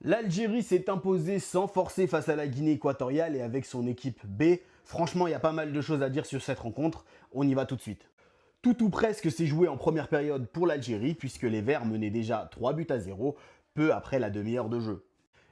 L'Algérie s'est imposée sans forcer face à la Guinée équatoriale et avec son équipe B. Franchement, il y a pas mal de choses à dire sur cette rencontre. On y va tout de suite. Tout ou presque s'est joué en première période pour l'Algérie puisque les Verts menaient déjà 3 buts à 0 peu après la demi-heure de jeu.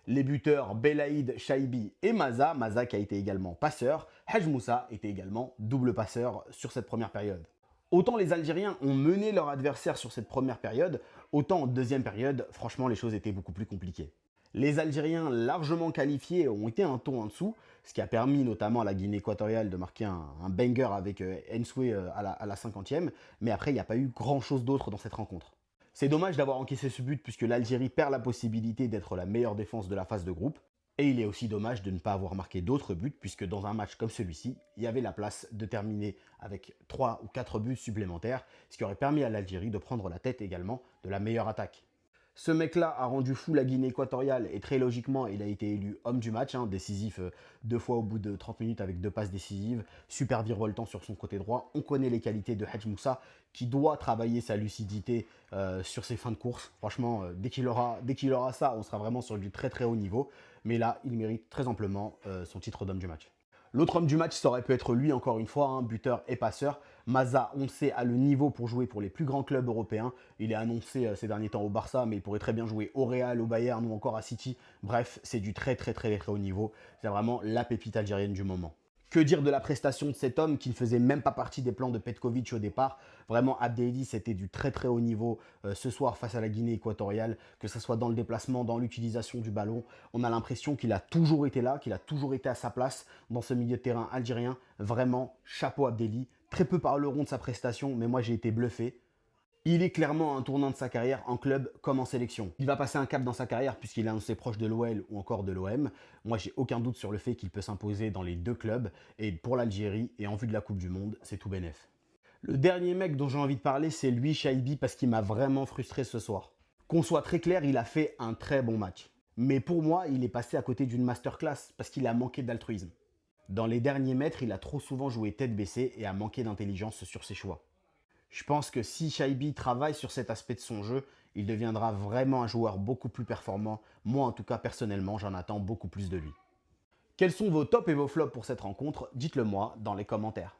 Les buteurs Belaïd, Chaibi et Maza qui a été également passeur, Hadj Moussa était également double passeur sur cette première période. Autant les Algériens ont mené leur adversaire sur cette première période, autant en deuxième période, franchement les choses étaient beaucoup plus compliquées. Les Algériens largement qualifiés ont été un ton en dessous, ce qui a permis notamment à la Guinée équatoriale de marquer un banger avec Ensoué à la 50e, mais après il n'y a pas eu grand chose d'autre dans cette rencontre. C'est dommage d'avoir encaissé ce but puisque l'Algérie perd la possibilité d'être la meilleure défense de la phase de groupe, et il est aussi dommage de ne pas avoir marqué d'autres buts puisque dans un match comme celui-ci, il y avait la place de terminer avec 3 ou 4 buts supplémentaires, ce qui aurait permis à l'Algérie de prendre la tête également de la meilleure attaque. Ce mec-là a rendu fou la Guinée équatoriale et très logiquement, il a été élu homme du match, décisif 2 fois au bout de 30 minutes avec 2 passes décisives, super virevoltant sur son côté droit. On connaît les qualités de Hadj Moussa qui doit travailler sa lucidité sur ses fins de course. Franchement, dès qu'il aura ça, on sera vraiment sur du très très haut niveau. Mais là, il mérite très amplement son titre d'homme du match. L'autre homme du match, ça aurait pu être lui encore une fois, buteur et passeur. Maza, on sait, a le niveau pour jouer pour les plus grands clubs européens. Il est annoncé ces derniers temps au Barça, mais il pourrait très bien jouer au Real, au Bayern ou encore à City. Bref, c'est du très très très très haut niveau. C'est vraiment la pépite algérienne du moment. Que dire de la prestation de cet homme qui ne faisait même pas partie des plans de Petkovic au départ. Vraiment, Abdelhadi, c'était du très très haut niveau ce soir face à la Guinée équatoriale, que ce soit dans le déplacement, dans l'utilisation du ballon. On a l'impression qu'il a toujours été là, qu'il a toujours été à sa place dans ce milieu de terrain algérien. Vraiment, chapeau Abdelhadi. Très peu parleront de sa prestation, mais moi j'ai été bluffé. Il est clairement à un tournant de sa carrière en club comme en sélection. Il va passer un cap dans sa carrière puisqu'il est annoncé proche de l'OL ou encore de l'OM. Moi, j'ai aucun doute sur le fait qu'il peut s'imposer dans les deux clubs. Et pour l'Algérie et en vue de la Coupe du Monde, c'est tout bénef. Le dernier mec dont j'ai envie de parler, c'est lui, Chaibi, parce qu'il m'a vraiment frustré ce soir. Qu'on soit très clair, il a fait un très bon match. Mais pour moi, il est passé à côté d'une masterclass parce qu'il a manqué d'altruisme. Dans les derniers mètres, il a trop souvent joué tête baissée et a manqué d'intelligence sur ses choix. Je pense que si Chaibi travaille sur cet aspect de son jeu, il deviendra vraiment un joueur beaucoup plus performant. Moi, en tout cas, personnellement, j'en attends beaucoup plus de lui. Quels sont vos tops et vos flops pour cette rencontre? Dites-le moi dans les commentaires.